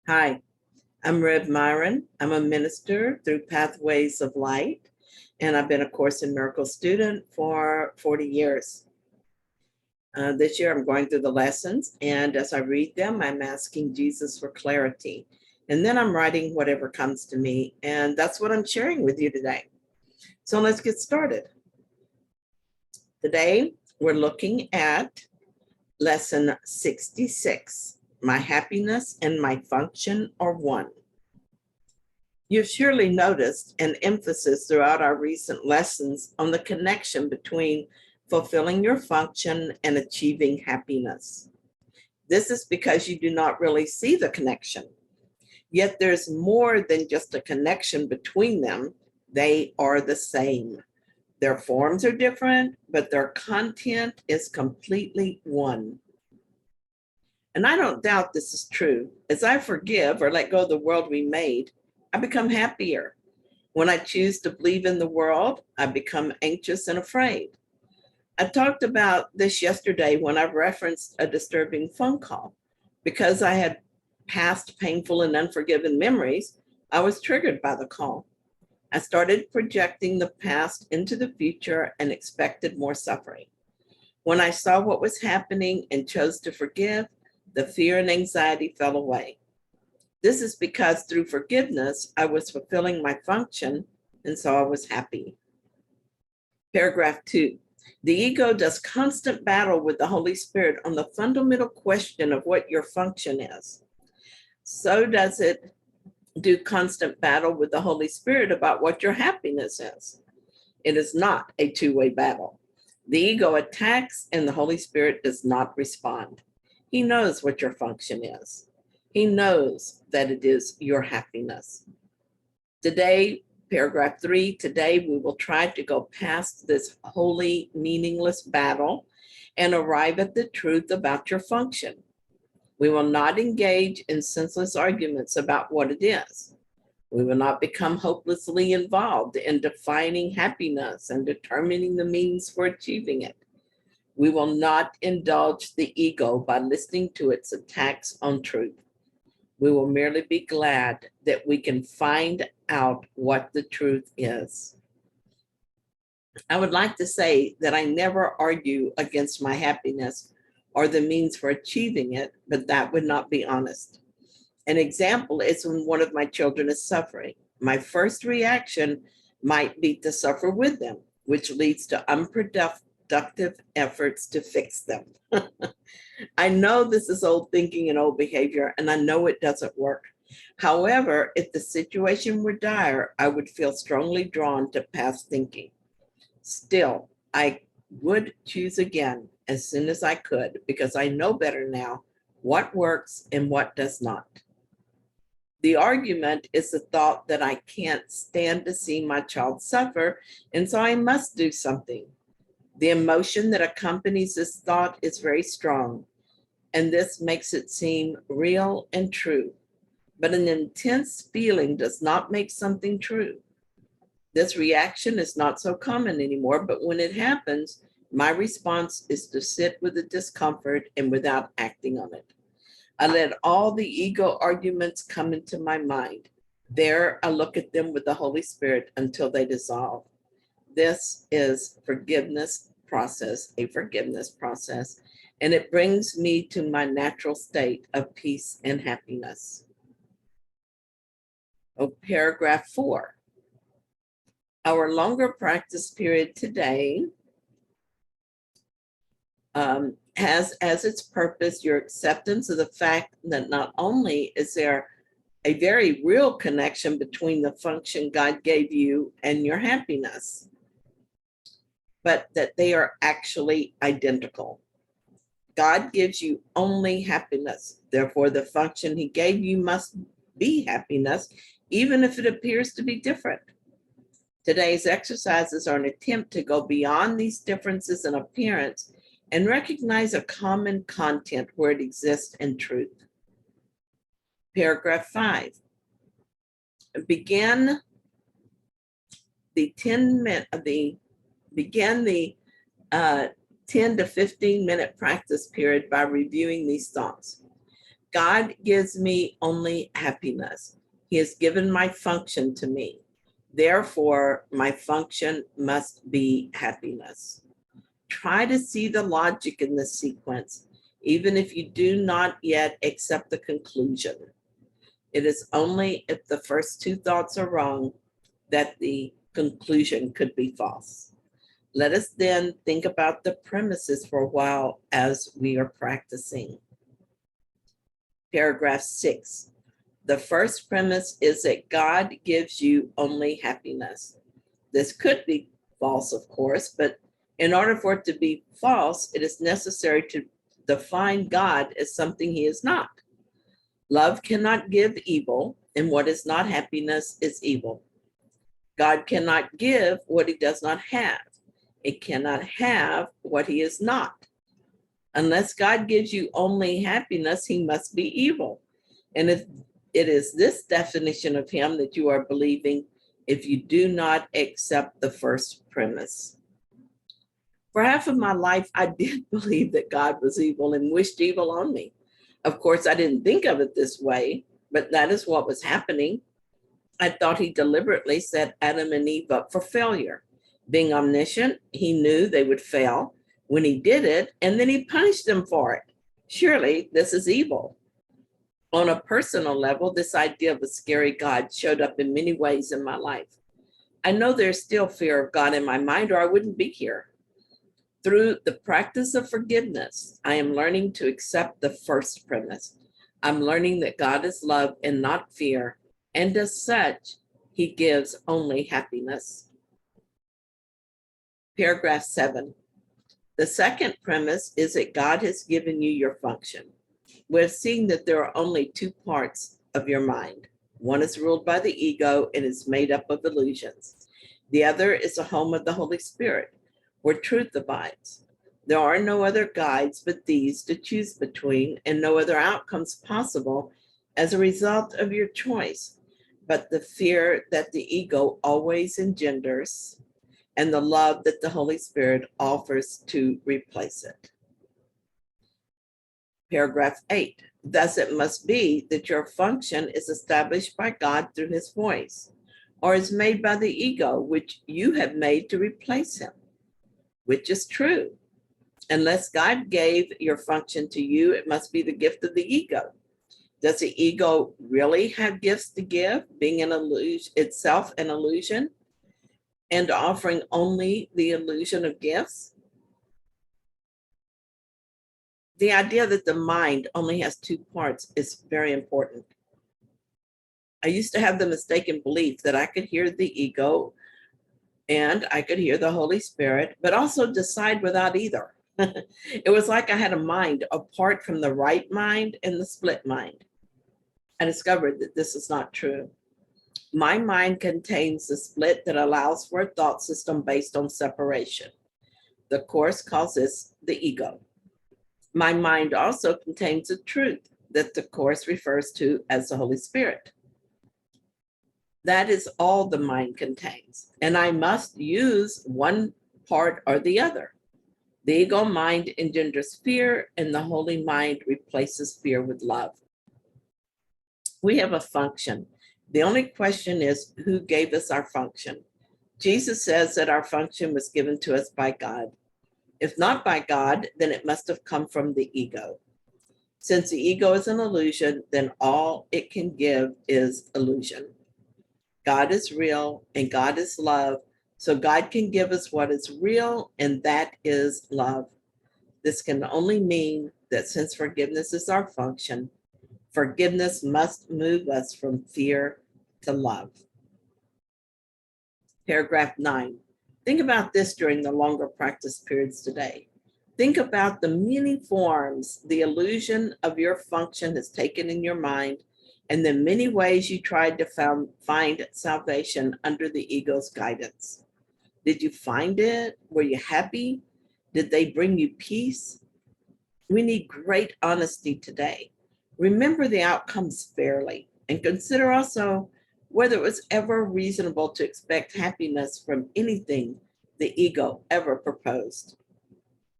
Hi, I'm Rev Myron. I'm a minister through Pathways of Light, and I've been a Course in Miracles student for 40 years. This year, I'm going through the lessons, and as I read them, I'm asking Jesus for clarity. And then I'm writing whatever comes to me, and that's what I'm sharing with you today. So let's get started. Today, we're looking at lesson 66. My happiness and my function are one. You've surely noticed an emphasis throughout our recent lessons on the connection between fulfilling your function and achieving happiness. This is because you do not really see the connection. Yet there's more than just a connection between them. They are the same. Their forms are different, but their content is completely one. And I don't doubt this is true. As I forgive or let go of the world we made, I become happier. When I choose to believe in the world, I become anxious and afraid. I talked about this yesterday when I referenced a disturbing phone call. Because I had past painful and unforgiven memories, I was triggered by the call. I started projecting the past into the future and expected more suffering. When I saw what was happening and chose to forgive, the fear and anxiety fell away. This is because through forgiveness, I was fulfilling my function, and so I was happy. Paragraph 2. The ego does constant battle with the Holy Spirit on the fundamental question of what your function is. So does it do constant battle with the Holy Spirit about what your happiness is. It is not a two-way battle. The ego attacks and the Holy Spirit does not respond. He knows what your function is. He knows that it is your happiness. Today, paragraph 3, today we will try to go past this wholly meaningless battle and arrive at the truth about your function. We will not engage in senseless arguments about what it is. We will not become hopelessly involved in defining happiness and determining the means for achieving it. We will not indulge the ego by listening to its attacks on truth. We will merely be glad that we can find out what the truth is. I would like to say that I never argue against my happiness or the means for achieving it, but that would not be honest. An example is when one of my children is suffering. My first reaction might be to suffer with them, which leads to unproductive efforts to fix them. I know this is old thinking and old behavior, and I know it doesn't work. However, if the situation were dire, I would feel strongly drawn to past thinking. Still, I would choose again as soon as I could because I know better now what works and what does not. The argument is the thought that I can't stand to see my child suffer, and so I must do something. The emotion that accompanies this thought is very strong, and this makes it seem real and true. But an intense feeling does not make something true. This reaction is not so common anymore, but when it happens, my response is to sit with the discomfort and without acting on it. I let all the ego arguments come into my mind. There, I look at them with the Holy Spirit until they dissolve. This is a forgiveness process, and it brings me to my natural state of peace and happiness. Paragraph 4. Our longer practice period today has as its purpose your acceptance of the fact that not only is there a very real connection between the function God gave you and your happiness, but that they are actually identical. God gives you only happiness. Therefore, the function he gave you must be happiness, even if it appears to be different. Today's exercises are an attempt to go beyond these differences in appearance and recognize a common content where it exists in truth. Paragraph 5. Begin the 10 to 15 minute practice period by reviewing these thoughts. God gives me only happiness. He has given my function to me. Therefore, my function must be happiness. Try to see the logic in this sequence, even if you do not yet accept the conclusion. It is only if the first two thoughts are wrong that the conclusion could be false. Let us then think about the premises for a while as we are practicing. Paragraph 6. The first premise is that God gives you only happiness. This could be false, of course, but in order for it to be false, it is necessary to define God as something he is not. Love cannot give evil, and what is not happiness is evil. God cannot give what he does not have. It cannot have what he is not. Unless God gives you only happiness, he must be evil. And if it is this definition of him that you are believing, if you do not accept the first premise. For half of my life, I did believe that God was evil and wished evil on me. Of course, I didn't think of it this way, but that is what was happening. I thought he deliberately set Adam and Eve up for failure. Being omniscient, he knew they would fail when he did it, and then he punished them for it. Surely this is evil. On a personal level, this idea of a scary God showed up in many ways in my life. I know there's still fear of God in my mind, or I wouldn't be here. Through the practice of forgiveness, I am learning to accept the first premise. I'm learning that God is love and not fear, and as such, he gives only happiness. Paragraph 7. The second premise is that God has given you your function. We're seeing that there are only two parts of your mind. One is ruled by the ego and is made up of illusions. The other is the home of the Holy Spirit, where truth abides. There are no other guides but these to choose between, and no other outcomes possible as a result of your choice, but the fear that the ego always engenders and the love that the Holy Spirit offers to replace it. Paragraph 8. Thus, it must be that your function is established by God through his voice, or is made by the ego, which you have made to replace him, which is true. Unless God gave your function to you, it must be the gift of the ego. Does the ego really have gifts to give, being an illusion, itself an illusion, and offering only the illusion of gifts? The idea that the mind only has two parts is very important. I used to have the mistaken belief that I could hear the ego and I could hear the Holy Spirit, but also decide without either. It was like I had a mind apart from the right mind and the split mind. I discovered that this is not true. My mind contains the split that allows for a thought system based on separation. The Course calls this the ego. My mind also contains a truth that the Course refers to as the Holy Spirit. That is all the mind contains, and I must use one part or the other. The ego mind engenders fear, and the holy mind replaces fear with love. We have a function. The only question is, who gave us our function? Jesus says that our function was given to us by God. If not by God, then it must have come from the ego. Since the ego is an illusion, then all it can give is illusion. God is real and God is love, so God can give us what is real, and that is love. This can only mean that since forgiveness is our function, forgiveness must move us from fear to love. Paragraph 9. Think about this during the longer practice periods today. Think about the many forms the illusion of your function has taken in your mind, and the many ways you tried to find salvation under the ego's guidance. Did you find it? Were you happy? Did they bring you peace? We need great honesty today. Remember the outcomes fairly, and consider also whether it was ever reasonable to expect happiness from anything the ego ever proposed.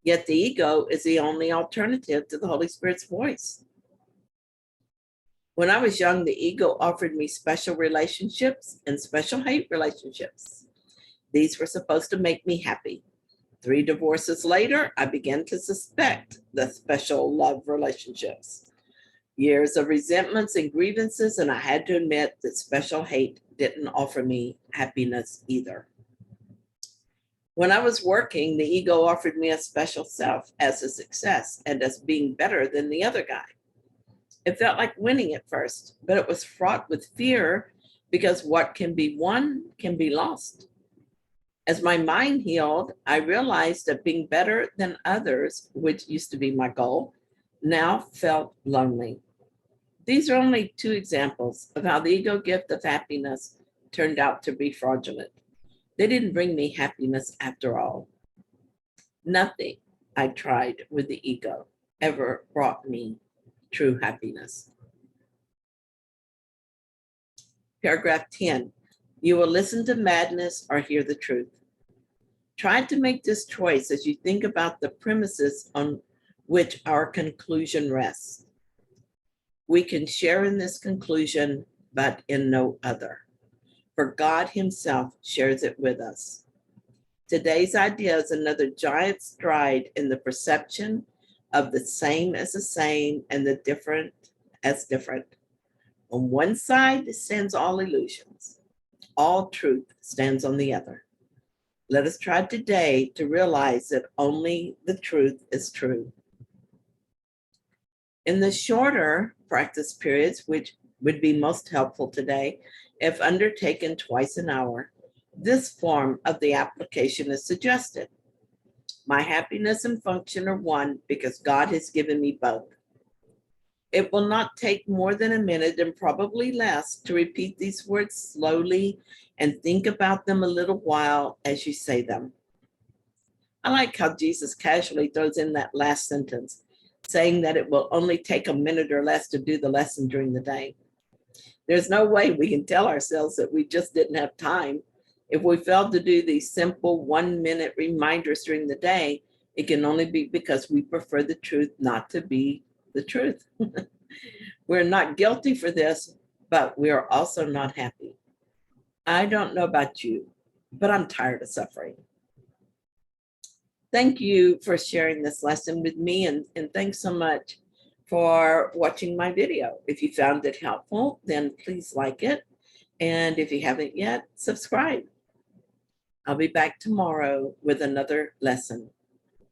Yet the ego is the only alternative to the Holy Spirit's voice. When I was young, the ego offered me special relationships and special hate relationships. These were supposed to make me happy. 3 divorces later, I began to suspect the special love relationships. Years of resentments and grievances, and I had to admit that special hate didn't offer me happiness either. When I was working, the ego offered me a special self as a success and as being better than the other guy. It felt like winning at first, but it was fraught with fear because what can be won can be lost. As my mind healed, I realized that being better than others, which used to be my goal, now felt lonely. These are only 2 examples of how the ego gift of happiness turned out to be fraudulent. They didn't bring me happiness after all. Nothing I tried with the ego ever brought me true happiness. Paragraph 10. You will listen to madness or hear the truth. Try to make this choice as you think about the premises on which our conclusion rests. We can share in this conclusion, but in no other, for God Himself shares it with us. Today's idea is another giant stride in the perception of the same as the same and the different as different. On one side stands all illusions. All truth stands on the other. Let us try today to realize that only the truth is true. In the shorter practice periods, which would be most helpful today, if undertaken twice an hour, this form of the application is suggested. My happiness and function are one because God has given me both. It will not take more than a minute and probably less to repeat these words slowly and think about them a little while as you say them. I like how Jesus casually throws in that last sentence, saying that it will only take a minute or less to do the lesson during the day. There's no way we can tell ourselves that we just didn't have time. If we failed to do these simple 1-minute reminders during the day, it can only be because we prefer the truth not to be the truth. We're not guilty for this, but we are also not happy. I don't know about you, but I'm tired of suffering. Thank you for sharing this lesson with me, and thanks so much for watching my video. If you found it helpful, then please like it. And if you haven't yet, subscribe. I'll be back tomorrow with another lesson.